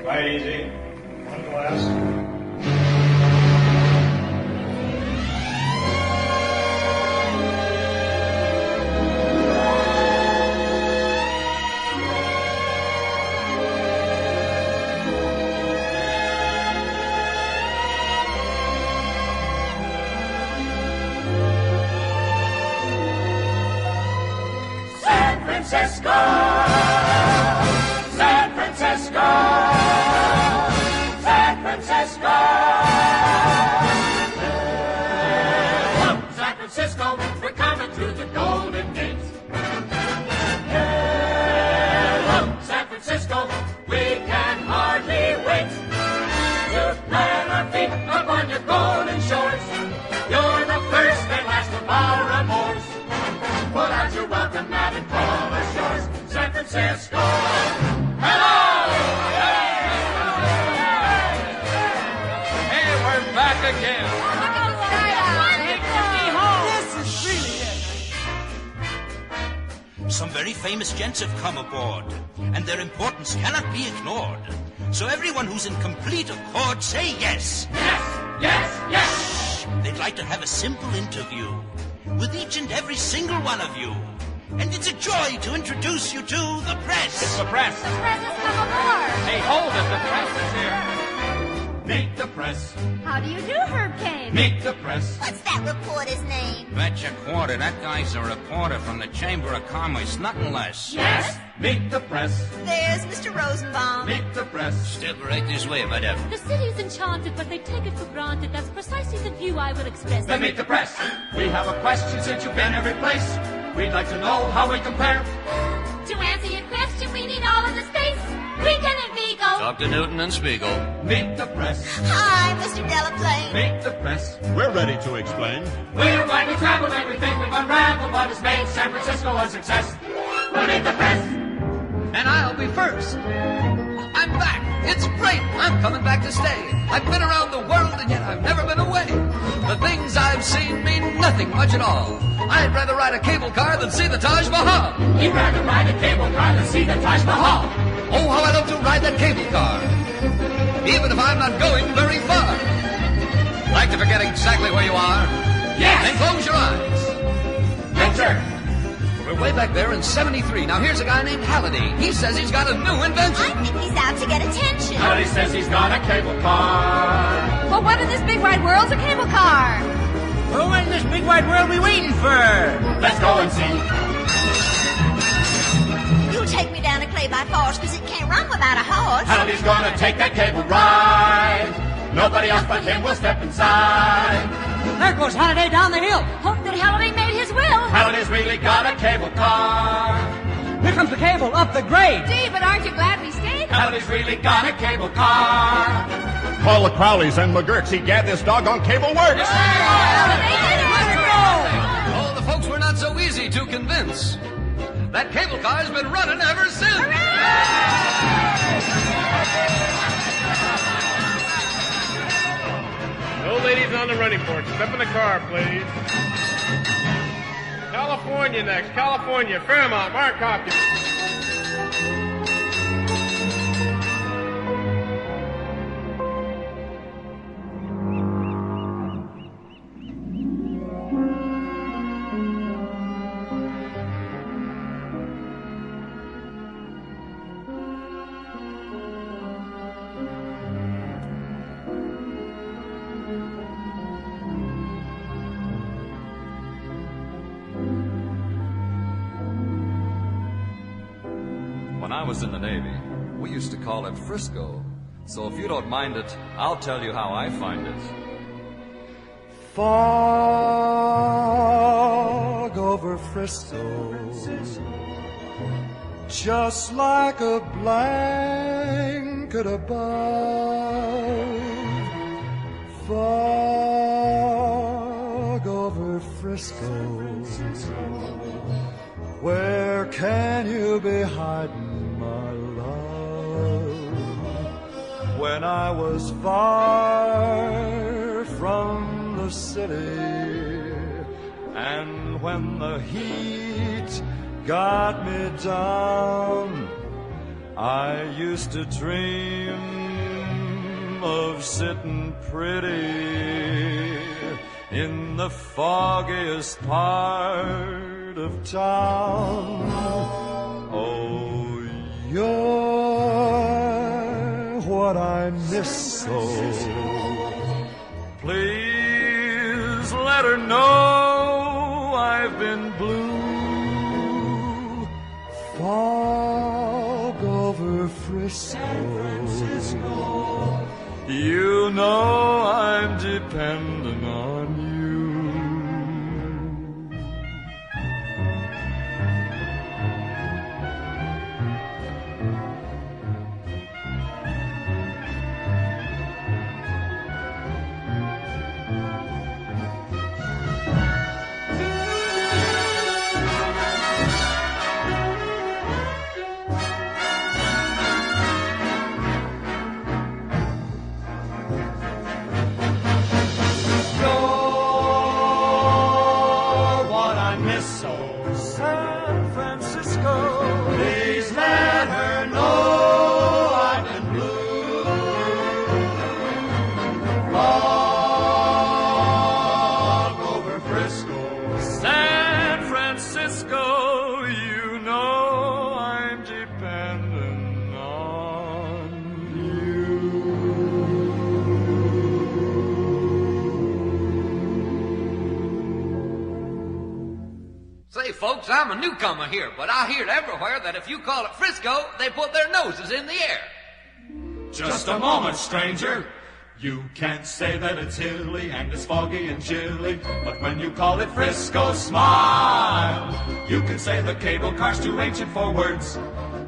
Quite easy. One glass. Francisco, San Francisco, San Francisco. Hello, San Francisco, we're coming through the Golden Gate. Hello, San Francisco, we can hardly wait to plant our feet upon your golden shores. You're the first and last of our amours. Put out your welcome mat and call us yours, San Francisco. Hello! Hey, we're back again. This is really Some very famous gents have come aboard, and their importance cannot be ignored. So everyone who's in complete accord, say yes. Yes, yes, yes. They'd like to have a simple interview with each and every single one of you. And it's a joy to introduce you to the press. It's the press. The press has come aboard. Hey, hold it. The press is here. Meet the press. How do you do, Herb Kane? Meet the press. What's that reporter's name? Betcha quarter. That guy's a reporter from the Chamber of Commerce, nothing less. Yes. Meet the press. There's Mr. Rosenbaum. Meet the press. Step right this way, madame. The city's enchanted, but they take it for granted. That's precisely the view I will express. Then meet the press. We have a question since you've been every place. We'd like to know how we compare. To answer your question, we need all of the space. Regan and Beagle. Talk to Newton and Spiegel. Meet the press. Hi, Mr. Delaplane. Meet the press. We're ready to explain. We're going to travel everything we've unraveled what has made San Francisco a success. We'll meet the press. And I'll be first. I'm back. It's great. I'm coming back to stay. I've been around the world and yet I've never been away. The things I've seen mean nothing much at all. I'd rather ride a cable car than see the Taj Mahal. You'd rather ride a cable car than see the Taj Mahal. Oh, how I love to ride that cable car. Even if I'm not going very far. Like to forget exactly where you are? Yes. Then close your eyes. Picture. We're way back there in 73. Now here's a guy named Halliday. He says he's got a new invention. I think he's out to get attention. Halliday says he's got a cable car. Well, what in this big wide world's a cable car? Well, what in this big wide world we waiting for? Let's go and see. You'll take me down to Clay by force, because it can't run without a horse. Halliday's gonna take that cable ride. Nobody else but him will step inside. There goes Halliday down the hill. Hope that Halliday made his will. Halliday's really got a cable car. Here comes the cable up the grade. Gee, but aren't you glad we stayed? Halliday's really got a cable car. Call the Crowleys and McGurks. He got this doggone cable works. Oh, the folks were not so easy to convince. That cable car's been running ever since. No ladies on the running board. Step in the car, please. California next. California. Fairmont. Mark Hopkins. When I was in the Navy, we used to call it Frisco. So if you don't mind it, I'll tell you how I find it. Fog over Frisco, just like a blanket above. Fog over Frisco, where can you be hiding, my love? When I was far from the city, and when the heat got me down, I used to dream of sitting pretty in the foggiest part of town. Oh, you're what I miss so. Please let her know I've been blue. Fog over Frisco. You know I'm dependent on you. Folks, I'm a newcomer here, but I hear everywhere that if you call it Frisco, they put their noses in the air. Just a moment, stranger. You can't say that it's hilly and it's foggy and chilly, but when you call it Frisco, smile. You can say the cable car's too ancient for words,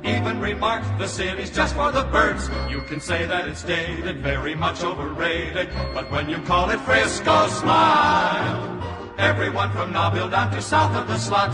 even remark the city's just for the birds. You can say that it's dated, very much overrated, but when you call it Frisco, smile. Everyone from Nobile down to south of the slot,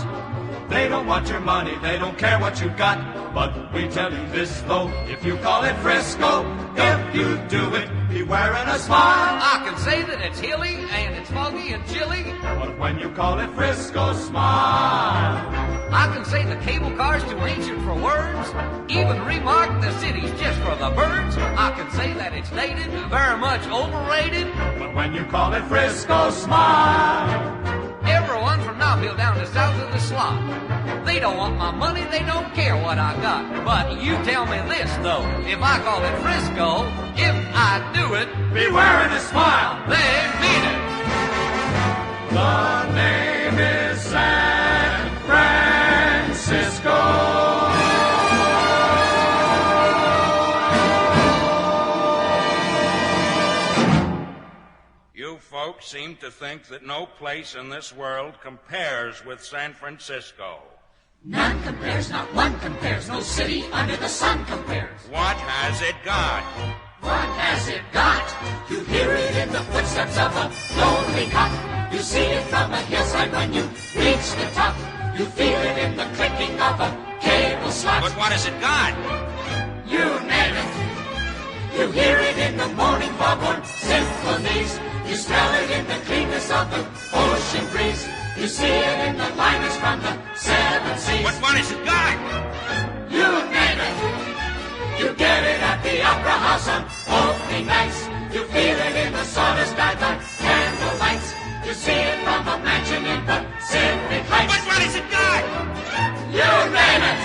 they don't want your money, they don't care what you got. But we tell you this though, if you call it Frisco, if you do it, be wearing a smile. I can say that it's hilly and it's foggy and chilly, but when you call it Frisco, smile. I can say the cable car's too ancient for words, even remark the city's just for the birds. I can say that it's dated, very much overrated, but when you call it Frisco, smile. Everyone from Nobile down to south of the slot, they don't want my money, they don't care what I got. But you tell me this though, if I call it Frisco, if I do it, be wearing a smile. They mean it. The name is San Francisco. You folks seem to think that no place in this world compares with San Francisco. None compares, not one compares, no city under the sun compares. What has it got? What has it got? You hear it in the footsteps of a lonely cop. You see it from a hillside when you reach the top. You feel it in the clicking of a cable slot. But what has it got? You name it. You hear it in the morning foghorn symphonies. You smell it in the cleanness of the ocean breeze. You see it in the liners from the seven seas. But what has it got? You name it. You get it at the Opera House on opening nights. You feel it in the sawdust bags on candle lights. You see it from a mansion in Pacific Heights. But what has it got? You name it.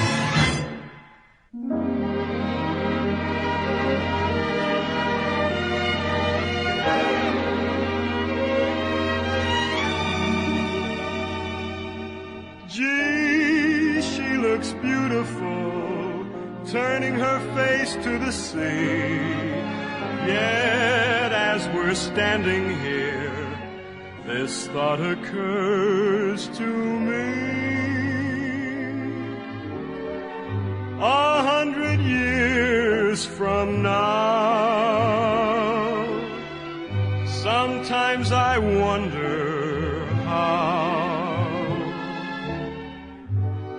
Gee, she looks beautiful, turning her face to the sea. Yet as we're standing here, this thought occurs to me. 100 years from now, sometimes I wonder how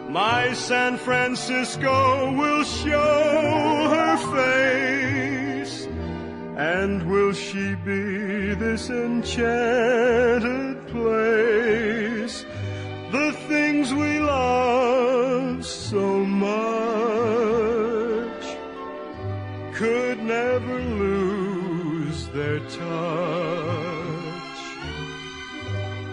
my San Francisco will show her face, and will she be this enchanted place? The things we love so much could never lose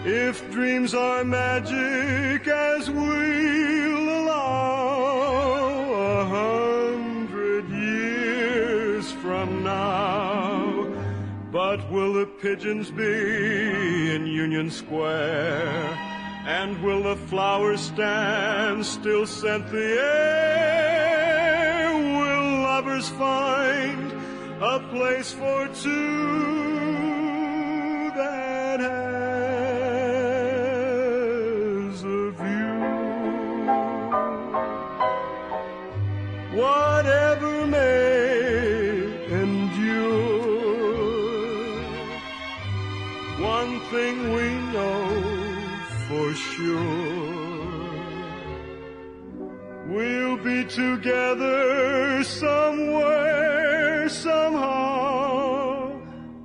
if dreams are magic as we'll allow 100 years from now. But will the pigeons be in Union Square? And will the flowers stand still scent the air? Will lovers find a place for two that has a view? Whatever may endure, one thing we know for sure, we'll be together somewhere, somehow,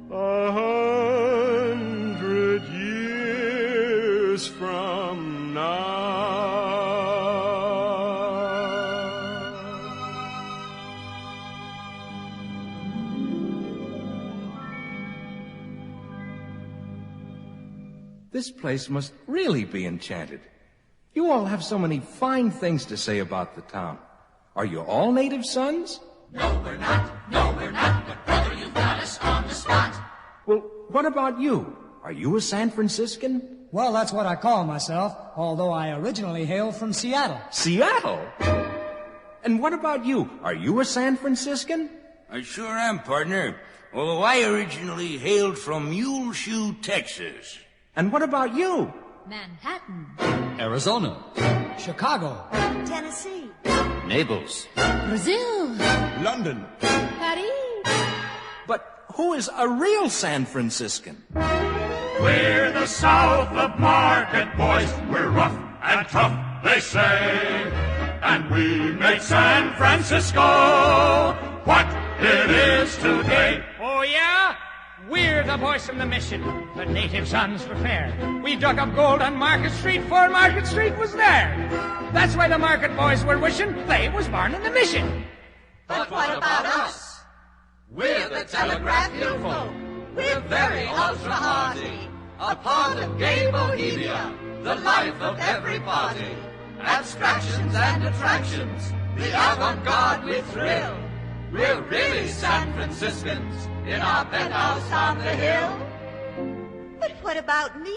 100 years from now. This place must really be enchanted. You all have so many fine things to say about the town. Are you all native sons? No, we're not. No, we're not. But, brother, you've got us on the spot. Well, what about you? Are you a San Franciscan? Well, that's what I call myself, although I originally hail from Seattle. Seattle? And what about you? Are you a San Franciscan? I sure am, partner. Although I originally hailed from Muleshoe, Texas. And what about you? Manhattan. Arizona. Chicago. Tennessee. Naples. Brazil. London. Paris. But who is a real San Franciscan? We're the South of Market, boys. We're rough and tough, they say. And we make San Francisco what it is today. Oh, yeah? We're the boys from the mission, the native sons for fair. We dug up gold on Market Street before Market Street was there. That's why the Market boys were wishing they was born in the mission. But what about us? We're the Telegraph Hill folk. We're very ultra-hearty. A part of gay Bohemia, the life of every party. Abstractions and attractions, the avant-garde we thrill. We're really San Franciscans in our penthouse on the hill. But what about me?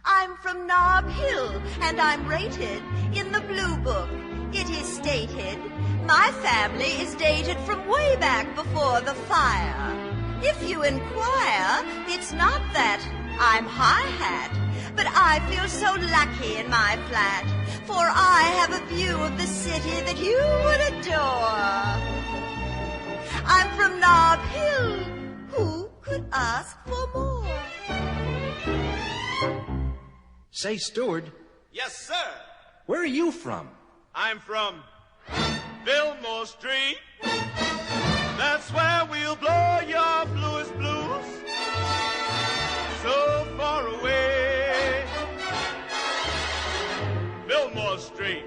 I'm from Nob Hill, and I'm rated in the Blue Book. It is stated my family is dated from way back before the fire. If you inquire, it's not that I'm high-hat, but I feel so lucky in my flat, for I have a view of the city that you would adore. I'm from Nob Hill. Who could ask for more? Say, Steward. Yes, sir. Where are you from? I'm from Fillmore Street. That's where we'll blow your bluest blues. So far away. Fillmore Street.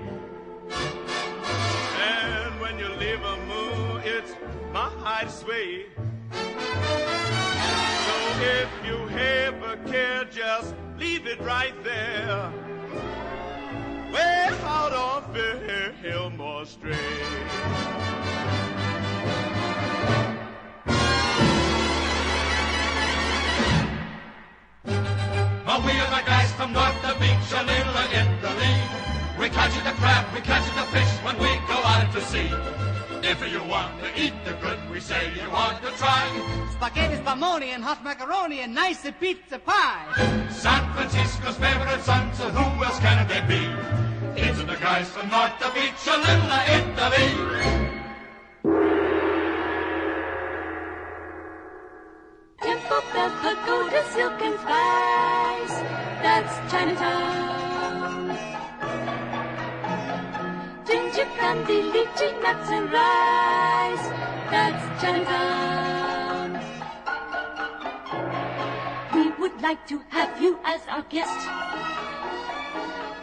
And when you leave a moon, it's my highest way. So if you ever care, just leave it right there. Way out on Fillmore Street. Well, we are the guys from north of beach, a little Italy. We catch the crab, we catch the fish when we go out to sea. If you want to eat the good, we say you want to try. Spaghetti, spumoni, and hot macaroni, and nice pizza pie. San Francisco's favorite sons, so who else can they be? It's the guys from north of beach, a little Italy. Temple Bell, Pagoda, Silk and Spice, that's Chinatown. Ginger candy, lychee nuts and rice, that's Chinatown. We would like to have you as our guest.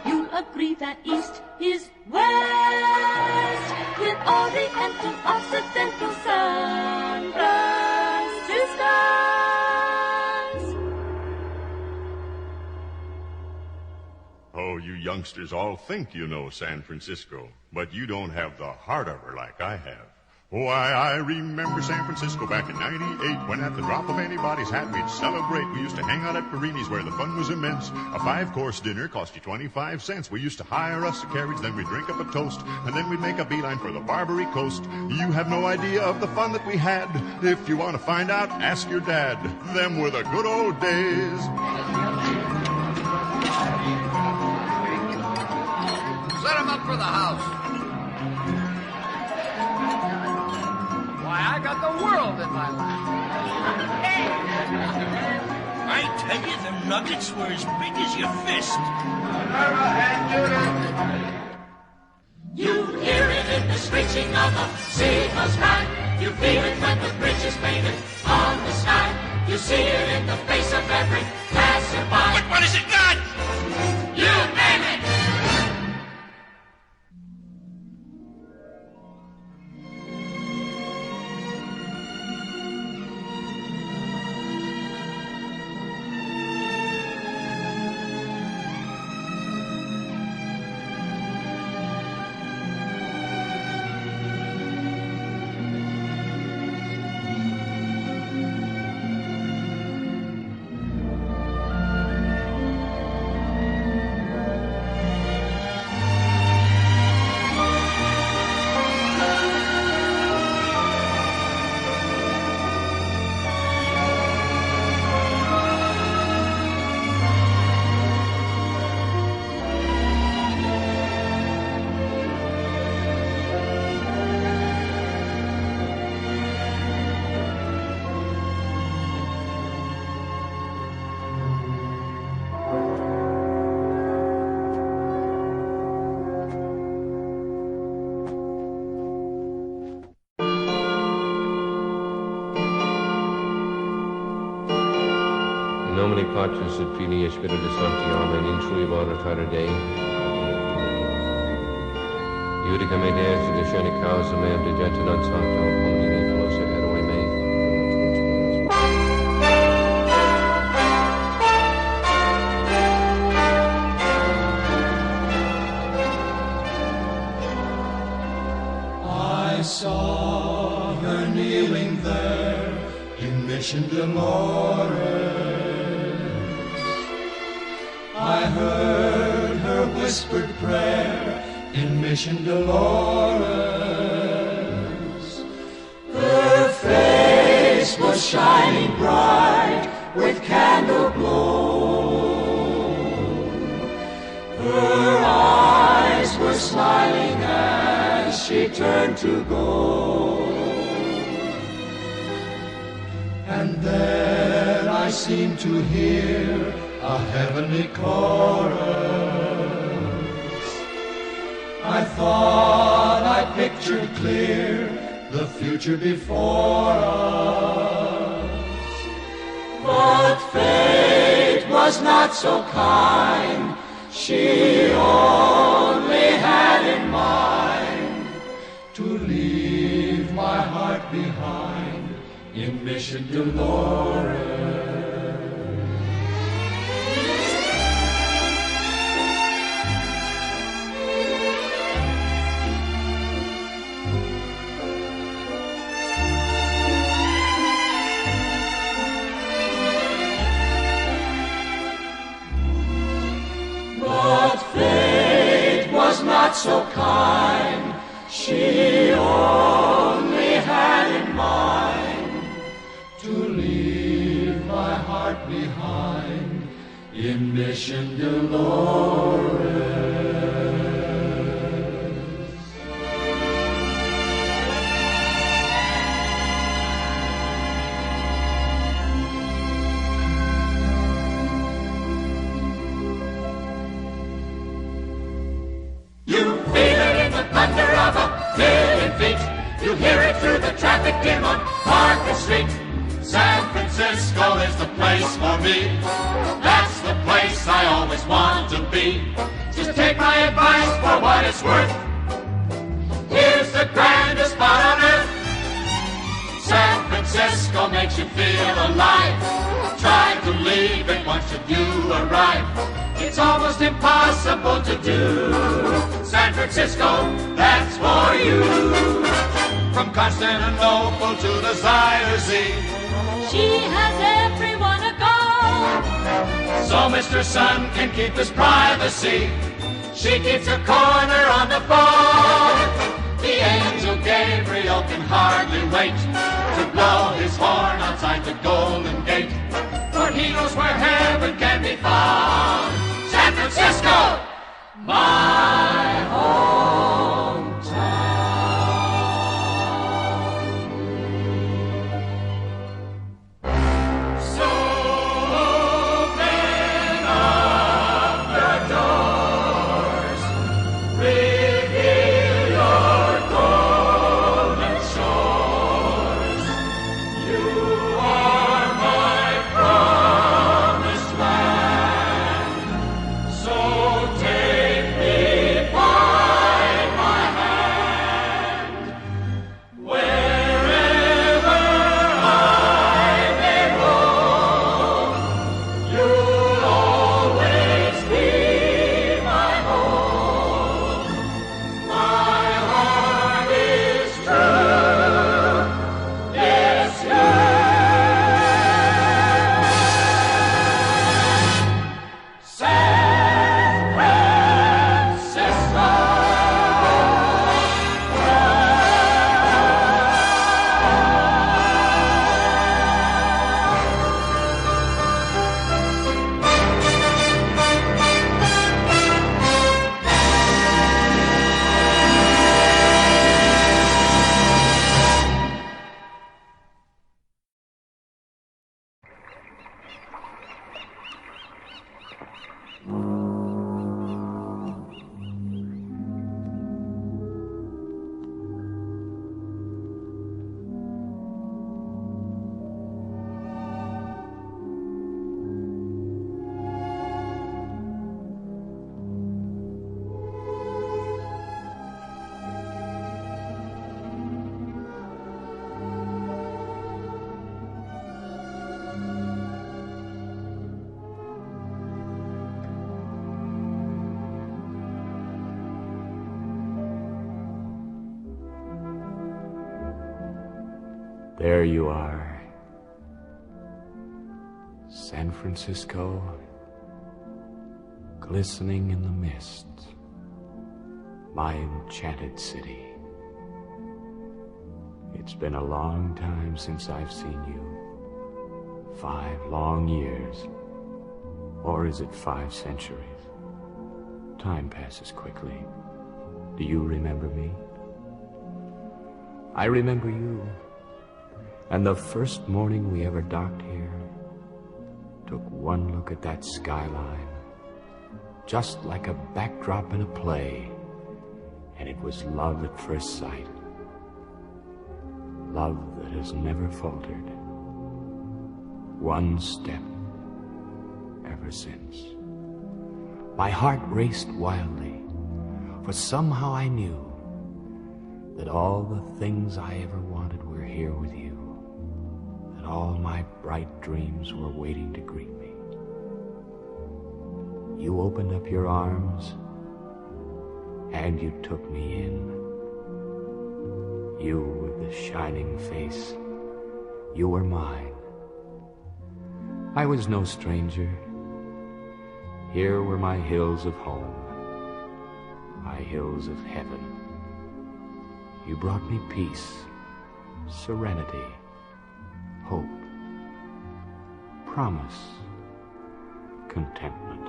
You'll agree that East is West, with Oriental, Occidental, San Francisco. know you youngsters all think you know San Francisco, but you don't have the heart of her like I have. Why, I remember San Francisco back in '98 when at the drop of anybody's hat we'd celebrate. We used to hang out at Perini's where the fun was immense. A 5-course dinner cost you 25 cents. We used to hire us a carriage, then we'd drink up a toast, and then we'd make a beeline for the Barbary Coast. You have no idea of the fun that we had. If you want to find out, ask your dad. Them were the good old days. Set him up for the house. I got the world in my lap. I tell you, them nuggets were as big as your fist. You hear it in the screeching of the seagull's cry. You feel it when the bridge is painted on the sky. You see it in the face of every passerby. But what has it got? You name it! nomine Patris et Filii et Spiritus Sancti, Amen, intrui vora tare Dei. Iudica me Deus de scene causa mea degenta non sancta, omni closa eroe mei. I saw her kneeling there in Mission Dolores. I heard her whispered prayer in Mission Dolores. Her face was shining bright with candle glow. Her eyes were smiling as she turned to go. And then I seemed to hear a heavenly chorus. I thought I pictured clear the future before us. But fate was not so kind. She only had in mind to leave my heart behind in Mission Dolores. But fate was not so kind. She only had in mind to leave my heart behind in Mission Dolores. You feel it in the thunder of a million feet. You hear it through the traffic dim on Market Street. San Francisco is the place for me. That's the place I always want to be. Just take my advice for what it's worth. Here's the grandest spot on earth. San Francisco makes you feel alive. Try to leave it once you do arrive. it's almost impossible to do. San Francisco, that's for you. From Constantinople to the Zuyder Zee, She has everyone agog. so Mr. Sun can keep his privacy. She keeps her corner on the ball. The angel Gabriel can hardly wait to blow his horn outside the Golden Gate, for he knows where heaven can be found. San Francisco, my hometown. So open up the doors, reveal your golden shores. You are my promised land, so take me by my hand. Wherever I may roam, you'll always be my home. My heart is true, it's you. San Francisco. There you are, San Francisco, glistening in the mist, my enchanted city. It's been a long time since I've seen you. 5 long years. Or is it 5 centuries? Time passes quickly. Do you remember me? I remember you. And the first morning we ever docked here, took one look at that skyline, just like a backdrop in a play, and it was love at first sight. Love that has never faltered. One step ever since. My heart raced wildly, for somehow I knew that all the things I ever wanted were here with you. All my bright dreams were waiting to greet me. You opened up your arms, and you took me in. You with the shining face, you were mine. I was no stranger. Here were my hills of home, my hills of heaven. You brought me peace, serenity, hope, promise, contentment,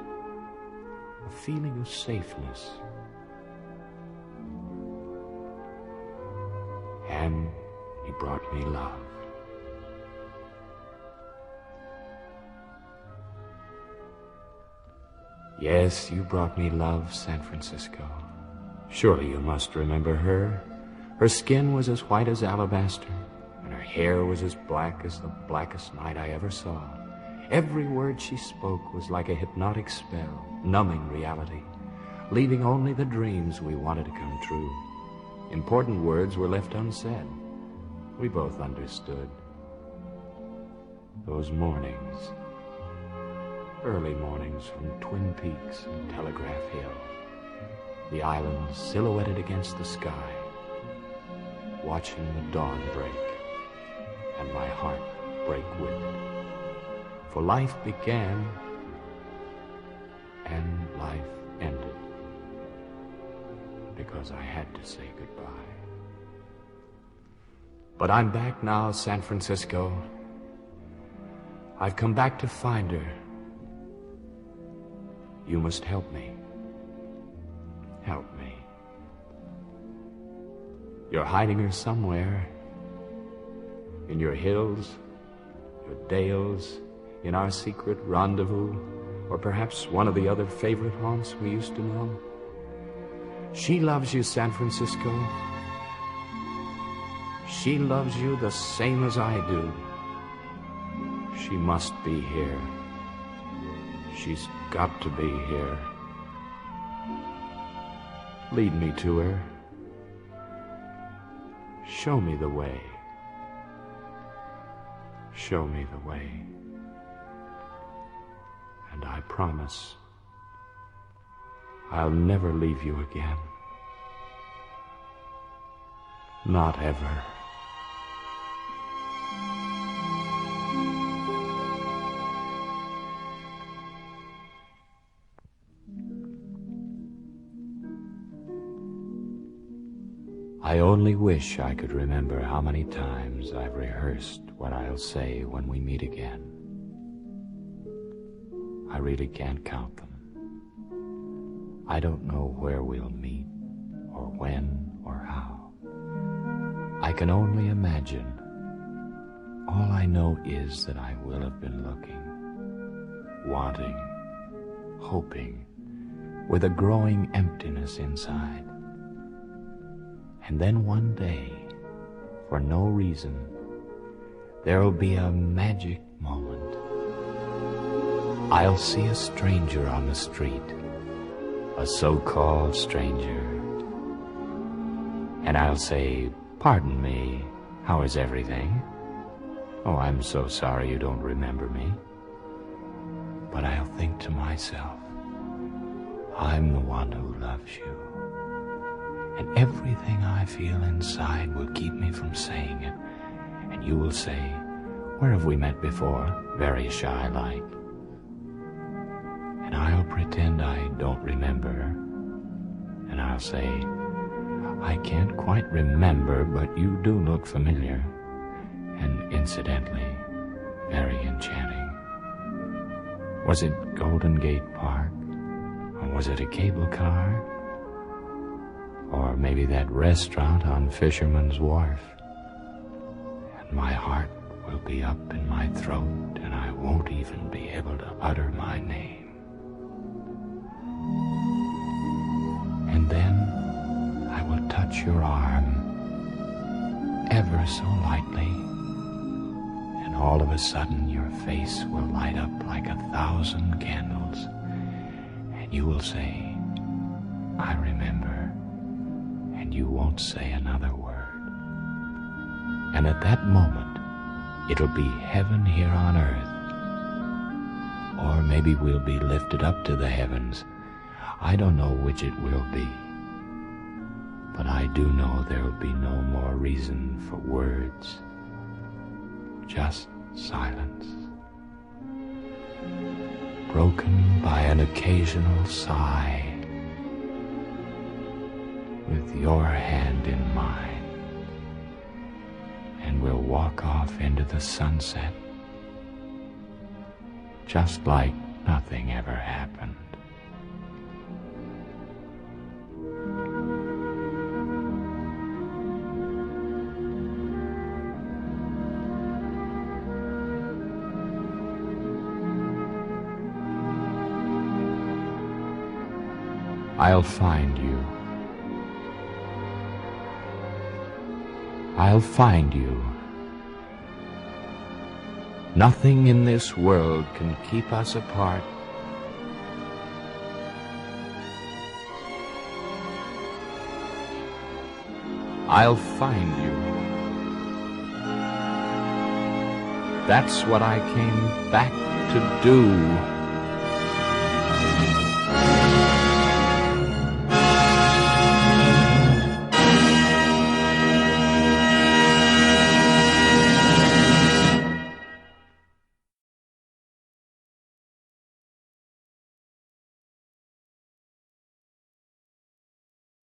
a feeling of safeness. And you brought me love. Yes, you brought me love, San Francisco. Surely you must remember her. Her skin was as white as alabaster, and her hair was as black as the blackest night I ever saw. Every word she spoke was like a hypnotic spell, numbing reality, leaving only the dreams we wanted to come true. Important words were left unsaid. We both understood. Those mornings, early mornings from Twin Peaks and Telegraph Hill, the island silhouetted against the sky, watching the dawn break, and my heart break with it. For life began, and life ended, because I had to say goodbye. But I'm back now, San Francisco. I've come back to find her. You must help me. Help me. You're hiding her somewhere. In your hills, your dales, in our secret rendezvous, or perhaps one of the other favorite haunts we used to know. She loves you, San Francisco. She loves you the same as I do. She must be here. She's got to be here. Lead me to her. Show me the way. Show me the way. And I promise I'll never leave you again. Not ever. I only wish I could remember how many times I've rehearsed what I'll say when we meet again. I really can't count them. I don't know where we'll meet, or when, or how. I can only imagine. All I know is that I will have been looking, wanting, hoping, with a growing emptiness inside. And then one day, for no reason, there'll be a magic moment. I'll see a stranger on the street, a so-called stranger. And I'll say, "Pardon me, how is everything? Oh, I'm so sorry you don't remember me." But I'll think to myself, I'm the one who loves you. And everything I feel inside will keep me from saying it. And you will say, "Where have we met before?" Very shy-like. And I'll pretend I don't remember. And I'll say, "I can't quite remember, but you do look familiar. And incidentally, very enchanting. Was it Golden Gate Park? Or was it a cable car? Or maybe that restaurant on Fisherman's Wharf?" And my heart will be up in my throat, and I won't even be able to utter my name. And then I will touch your arm, ever so lightly, and all of a sudden your face will light up like 1,000 candles, and you will say, "I remember." And you won't say another word. And at that moment, it'll be heaven here on earth. Or maybe we'll be lifted up to the heavens. I don't know which it will be. But I do know there'll be no more reason for words. Just silence. Broken by an occasional sigh. With your hand in mine, and we'll walk off into the sunset, just like nothing ever happened. I'll find you. I'll find you. Nothing in this world can keep us apart. I'll find you. That's what I came back to do.